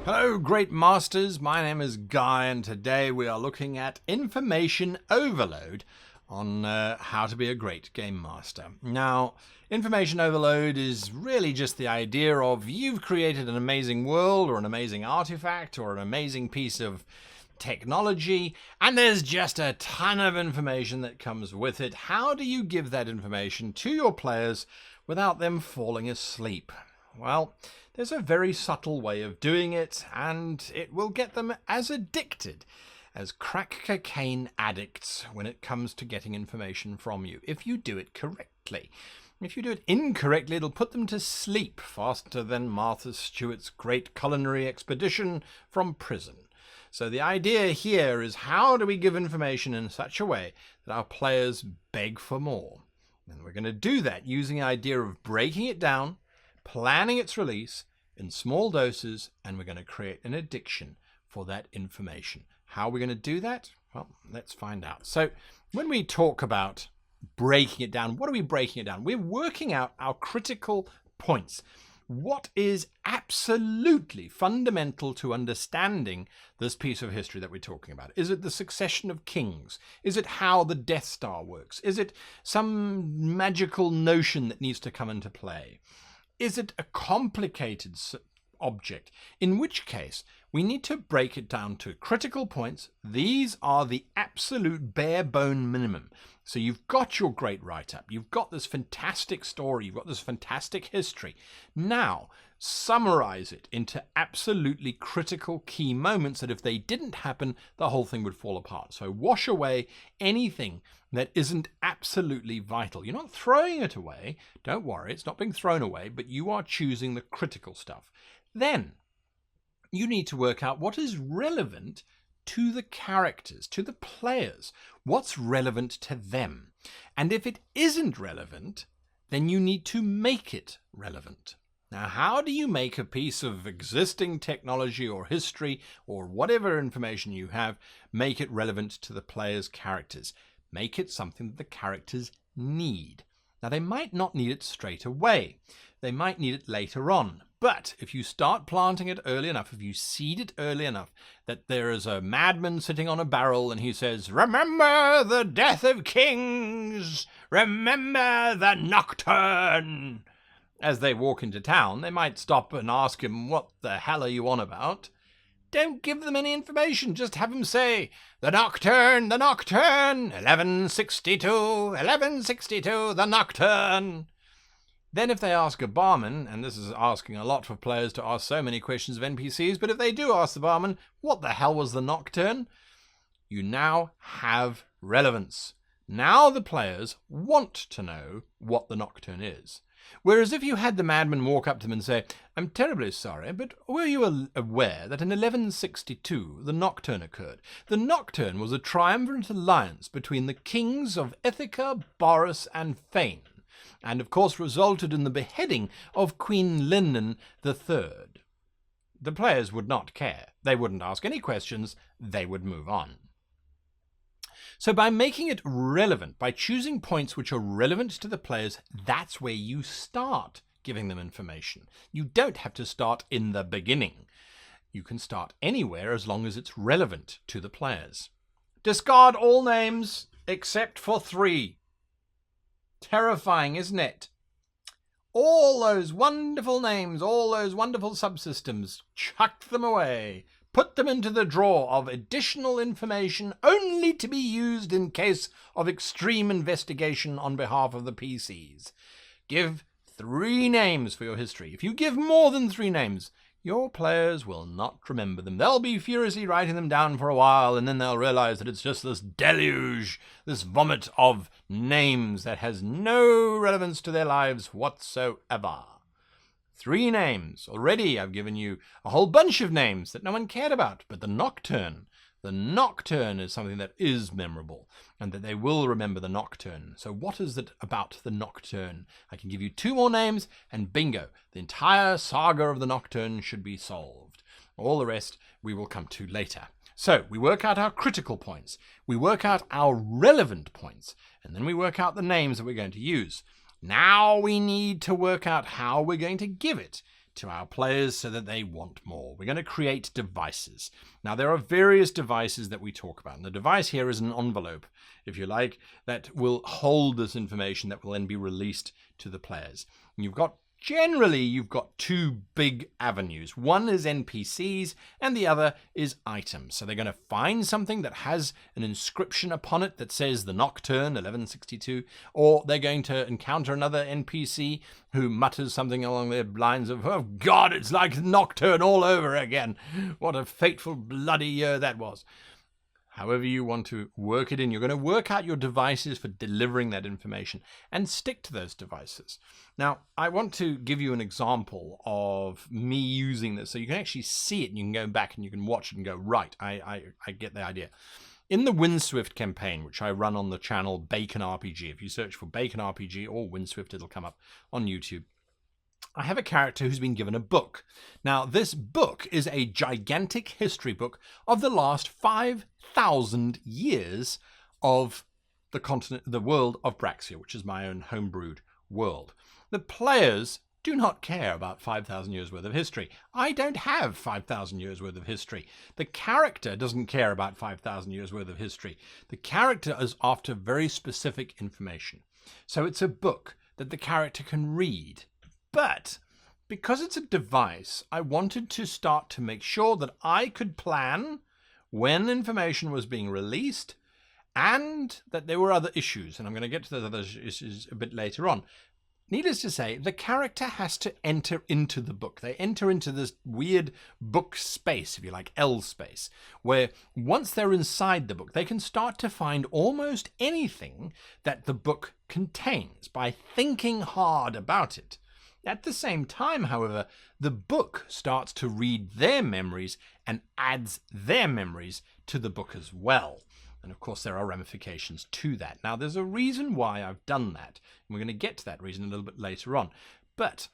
Hello, great masters. My name is Guy, and today we are looking at information overload on how to be a great game master. Now, information overload is really just the idea of you've created an amazing world or an amazing artifact or an amazing piece of technology, and there's just a ton of information that comes with it. How do you give that information to your players without them falling asleep? Well, there's a very subtle way of doing it, and it will get them as addicted as crack cocaine addicts when it comes to getting information from you, if you do it correctly. If you do it incorrectly, it'll put them to sleep faster than Martha Stewart's great culinary expedition from prison. So the idea here is, how do we give information in such a way that our players beg for more? And we're going to do that using the idea of breaking it down, planning its release in small doses, and we're going to create an addiction for that information. How are we going to do that? Well, let's find out. So when we talk about breaking it down, what are we breaking it down? We're working out our critical points. What is absolutely fundamental to understanding this piece of history that we're talking about? Is it the succession of kings? Is it how the Death Star works? Is it some magical notion that needs to come into play? Is it a complicated object? In which case, we need to break it down to critical points. These are the absolute bare bone minimum. So you've got your great write-up. You've got this fantastic story. You've got this fantastic history. Now, summarize it into absolutely critical key moments that if they didn't happen, the whole thing would fall apart. So wash away anything that isn't absolutely vital. You're not throwing it away. Don't worry, it's not being thrown away, but you are choosing the critical stuff. Then you need to work out what is relevant to the characters, to the players. What's relevant to them? And if it isn't relevant, then you need to make it relevant. Now, how do you make a piece of existing technology or history or whatever information you have, make it relevant to the players' characters? Make it something that the characters need. Now, they might not need it straight away. They might need it later on. But if you start planting it early enough, if you seed it early enough, that there is a madman sitting on a barrel and he says, "Remember the death of kings! Remember the nocturne!" As they walk into town, they might stop and ask him, "What the hell are you on about?" Don't give them any information. Just have them say, the nocturne, 1162, 1162, the nocturne." Then if they ask a barman, and this is asking a lot for players to ask so many questions of NPCs, but if they do ask the barman, "What the hell was the nocturne?" you now have relevance. Now the players want to know what the nocturne is. Whereas if you had the madman walk up to them and say, "I'm terribly sorry, but were you aware that in 1162 the nocturne occurred? The nocturne was a triumvirate alliance between the kings of Ithaca, Boris, and Fane, and of course resulted in the beheading of Queen Linnen III." The players would not care. They wouldn't ask any questions. They would move on. So by making it relevant, by choosing points which are relevant to the players, that's where you start giving them information. You don't have to start in the beginning. You can start anywhere as long as it's relevant to the players. Discard all names except for 3. Terrifying, isn't it? All those wonderful names, all those wonderful subsystems, chuck them away. Put them into the drawer of additional information only to be used in case of extreme investigation on behalf of the PCs. Give 3 names for your history. If you give more than 3 names, your players will not remember them. They'll be furiously writing them down for a while, and then they'll realize that it's just this deluge, this vomit of names that has no relevance to their lives whatsoever. 3 names. Already I've given you a whole bunch of names that no one cared about, but the nocturne is something that is memorable, and that they will remember the nocturne. So what is it about the nocturne? I can give you 2 more names, and bingo, the entire saga of the nocturne should be solved. All the rest we will come to later. So we work out our critical points, we work out our relevant points, and then we work out the names that we're going to use. Now we need to work out how we're going to give it to our players so that they want more. We're going to create devices. Now, there are various devices that we talk about. And the device here is an envelope, if you like, that will hold this information that will then be released to the players. And generally, you've got two big avenues. One is NPCs and the other is items. So they're going to find something that has an inscription upon it that says the Nocturne 1162, or they're going to encounter another NPC who mutters something along the lines of, "Oh God, it's like Nocturne all over again. What a fateful bloody year that was." However you want to work it in, you're going to work out your devices for delivering that information and stick to those devices. Now, I want to give you an example of me using this so you can actually see it and you can go back and you can watch it and go, right, I get the idea. In the Windswift campaign, which I run on the channel Bacon RPG, if you search for Bacon RPG or Windswift, it'll come up on YouTube. I have a character who's been given a book. Now, this book is a gigantic history book of the last 5,000 years of the world of Braxia, which is my own homebrewed world. The players do not care about 5,000 years worth of history. I don't have 5,000 years worth of history. The character doesn't care about 5,000 years worth of history. The character is after very specific information. So it's a book that the character can read. But because it's a device, I wanted to start to make sure that I could plan when information was being released and that there were other issues. And I'm going to get to those other issues a bit later on. Needless to say, the character has to enter into the book. They enter into this weird book space, if you like, L space, where once they're inside the book, they can start to find almost anything that the book contains by thinking hard about it. At the same time, however, the book starts to read their memories and adds their memories to the book as well. And of course, there are ramifications to that. Now, there's a reason why I've done that. And we're going to get to that reason a little bit later on. But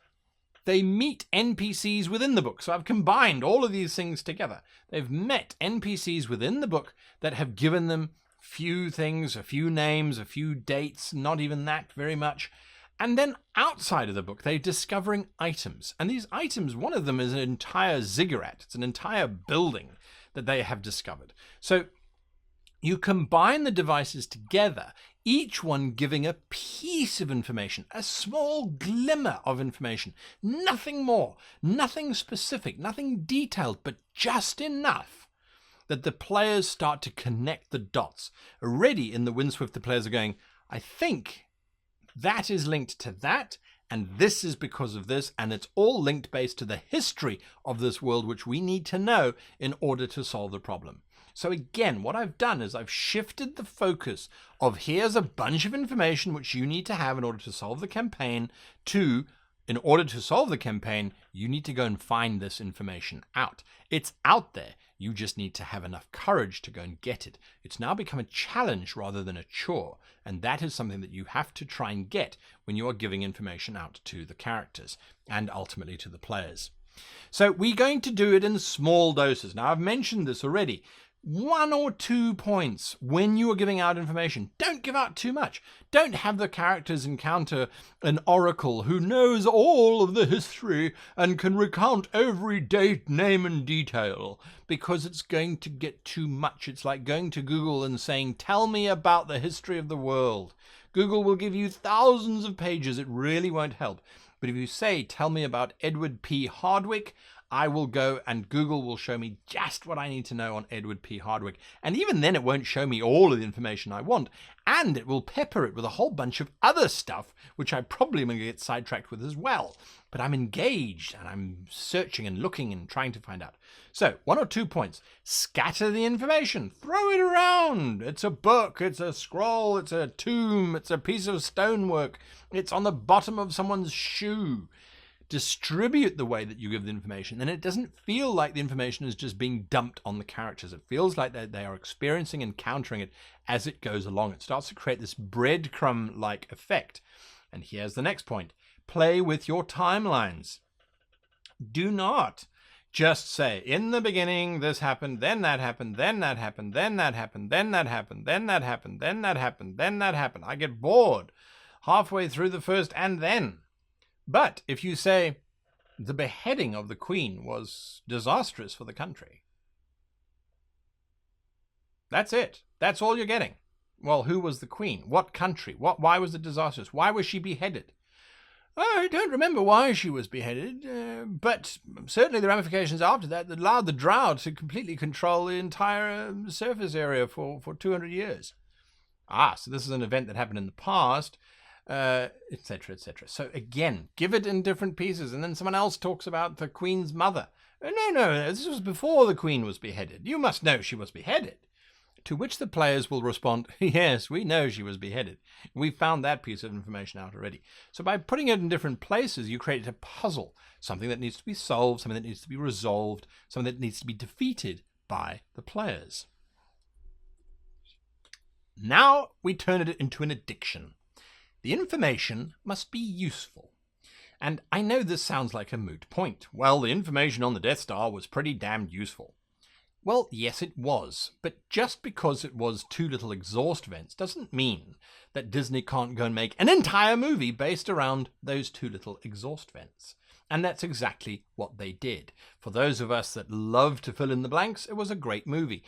they meet NPCs within the book. So I've combined all of these things together. They've met NPCs within the book that have given them few things, a few names, a few dates, not even that very much. And then outside of the book, they're discovering items. And these items, one of them is an entire ziggurat. It's an entire building that they have discovered. So you combine the devices together, each one giving a piece of information, a small glimmer of information, nothing more, nothing specific, nothing detailed, but just enough that the players start to connect the dots. Already in the Windswift, the players are going, I think that is linked to that, and this is because of this, and it's all linked based to the history of this world, which we need to know in order to solve the problem. So again, what I've done is I've shifted the focus of here's a bunch of information which you need to have in order to solve the campaign to, in order to solve the campaign, you need to go and find this information out. It's out there. You just need to have enough courage to go and get it. It's now become a challenge rather than a chore. And that is something that you have to try and get when you are giving information out to the characters and ultimately to the players. So we're going to do it in small doses. Now, I've mentioned this already. 1 or 2 points when you are giving out information. Don't give out too much. Don't have the characters encounter an oracle who knows all of the history and can recount every date, name, and detail, because it's going to get too much. It's like going to Google and saying, tell me about the history of the world. Google will give you thousands of pages. It really won't help. But if you say, tell me about Edward P. Hardwick, I will go and Google will show me just what I need to know on Edward P. Hardwick. And even then, it won't show me all of the information I want. And it will pepper it with a whole bunch of other stuff, which I probably am going to get sidetracked with as well. But I'm engaged and I'm searching and looking and trying to find out. So 1 or 2 points. Scatter the information. Throw it around. It's a book. It's a scroll. It's a tomb. It's a piece of stonework. It's on the bottom of someone's shoe. Distribute the way that you give the information, and it doesn't feel like the information is just being dumped on the characters. It feels like they are experiencing and encountering it as it goes along. It starts to create this breadcrumb-like effect. And here's the next point. Play with your timelines. Do not just say, in the beginning, this happened, then that happened, then that happened, then that happened, then that happened, then that happened, then that happened, then that happened. I get bored halfway through the first and then. But if you say, the beheading of the Queen was disastrous for the country. That's it. That's all you're getting. Well, who was the Queen? What country? Why was it disastrous? Why was she beheaded? I don't remember why she was beheaded, but certainly the ramifications after that allowed the Drow to completely control the entire surface area for 200 years. So this is an event that happened in the past, etc., etc. So again, give it in different pieces, and then someone else talks about the Queen's mother. No, this was before the Queen was beheaded. You must know she was beheaded. To which the players will respond, yes, we know she was beheaded. We found that piece of information out already. So by putting it in different places, you create a puzzle, something that needs to be solved, something that needs to be resolved, something that needs to be defeated by the players. Now we turn it into an addiction. The information must be useful. And I know this sounds like a moot point. Well, the information on the Death Star was pretty damned useful. Well, yes, it was, but just because it was 2 little exhaust vents doesn't mean that Disney can't go and make an entire movie based around those 2 little exhaust vents. And that's exactly what they did. For those of us that love to fill in the blanks, it was a great movie.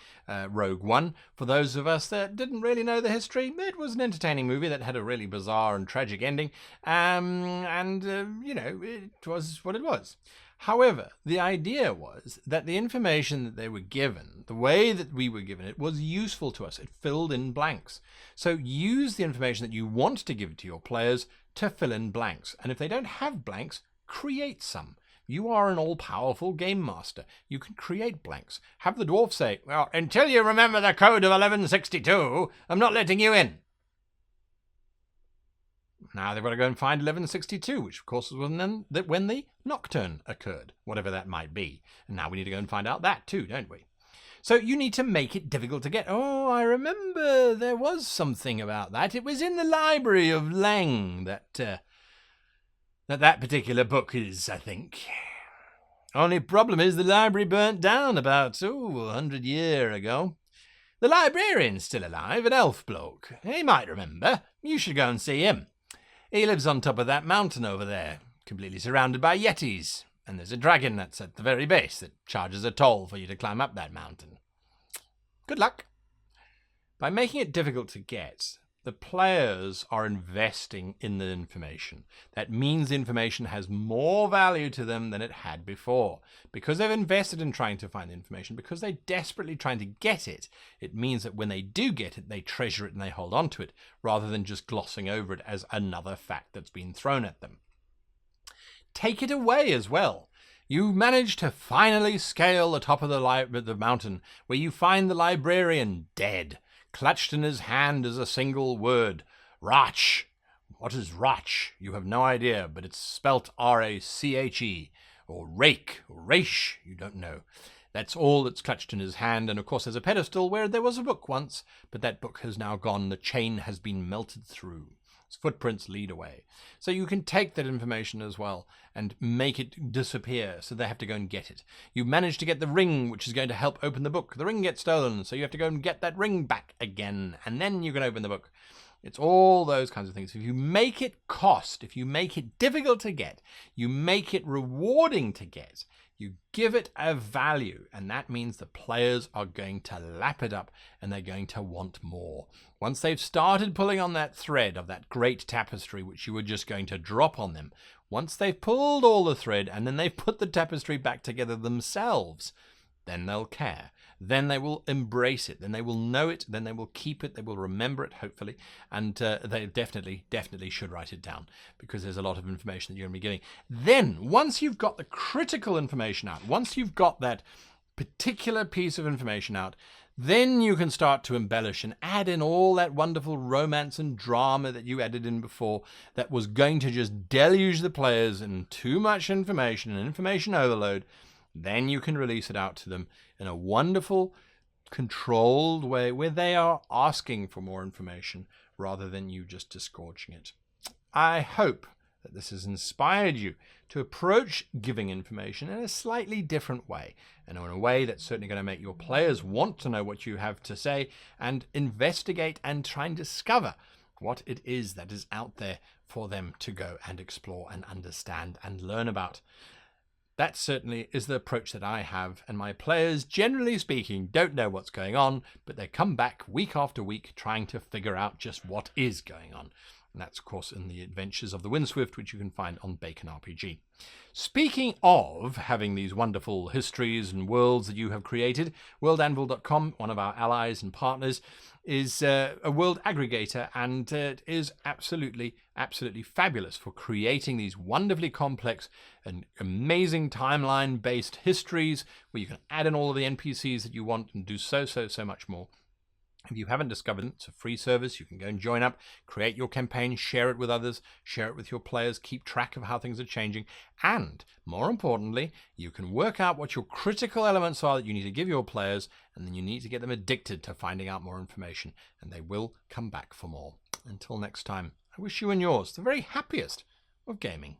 Rogue One. For those of us that didn't really know the history, it was an entertaining movie that had a really bizarre and tragic ending. It was what it was. However, the idea was that the information that they were given, the way that we were given it, was useful to us. It filled in blanks. So use the information that you want to give to your players to fill in blanks. And if they don't have blanks, create some. You are an all-powerful game master. You can create blanks. Have the dwarf say, well, until you remember the code of 1162, I'm not letting you in. Now they've got to go and find 1162, which of course was when the nocturne occurred, whatever that might be. And now we need to go and find out that too, don't we? So you need to make it difficult to get. Oh, I remember there was something about that. It was in the library of Lang that particular book is, I think. Only problem is the library burnt down about, 100 years ago. The librarian's still alive, an elf bloke. He might remember. You should go and see him. He lives on top of that mountain over there, completely surrounded by yetis. And there's a dragon that's at the very base that charges a toll for you to climb up that mountain. Good luck. By making it difficult to get, the players are investing in the information. That means the information has more value to them than it had before. Because they've invested in trying to find the information, because they're desperately trying to get it, it means that when they do get it, they treasure it and they hold on to it, rather than just glossing over it as another fact that's been thrown at them. Take it away as well. You manage to finally scale the top of the mountain, where you find the librarian dead. Clutched in his hand is a single word, Rach. What is Rach? You have no idea, but it's spelt R-A-C-H-E, or Rake, or Raish, you don't know. That's all that's clutched in his hand, and of course there's a pedestal where there was a book once, but that book has now gone, the chain has been melted through. Its footprints lead away. So you can take that information as well and make it disappear, so they have to go and get it. You manage to get the ring, which is going to help open the book. The ring gets stolen, so you have to go and get that ring back again, and then you can open the book. It's all those kinds of things. If you make it cost, if you make it difficult to get, you make it rewarding to get, you give it a value, and that means the players are going to lap it up and they're going to want more. Once they've started pulling on that thread of that great tapestry which you were just going to drop on them, once they've pulled all the thread and then they've put the tapestry back together themselves, then they'll care. Then they will embrace it. Then they will know it. Then they will keep it. They will remember it, hopefully. And they definitely should write it down, because there's a lot of information that you're going to be getting. Then, once you've got the critical information out, once you've got that particular piece of information out, then you can start to embellish and add in all that wonderful romance and drama that you added in before that was going to just deluge the players in too much information and information overload. Then you can release it out to them in a wonderful, controlled way where they are asking for more information rather than you just disgorging it. I hope that this has inspired you to approach giving information in a slightly different way, and in a way that's certainly going to make your players want to know what you have to say and investigate and try and discover what it is that is out there for them to go and explore and understand and learn about. That certainly is the approach that I have, and my players, generally speaking, don't know what's going on, but they come back week after week trying to figure out just what is going on. And that's, of course, in the Adventures of the Windswift, which you can find on Bacon RPG. Speaking of having these wonderful histories and worlds that you have created, worldanvil.com, one of our allies and partners, is a world aggregator, and is absolutely fabulous for creating these wonderfully complex and amazing timeline-based histories where you can add in all of the NPCs that you want and do so much more. If you haven't discovered it, it's a free service. You can go and join up, create your campaign, share it with others, share it with your players, keep track of how things are changing, and more importantly, you can work out what your critical elements are that you need to give your players, and then you need to get them addicted to finding out more information, and they will come back for more. Until next time, I wish you and yours the very happiest of gaming.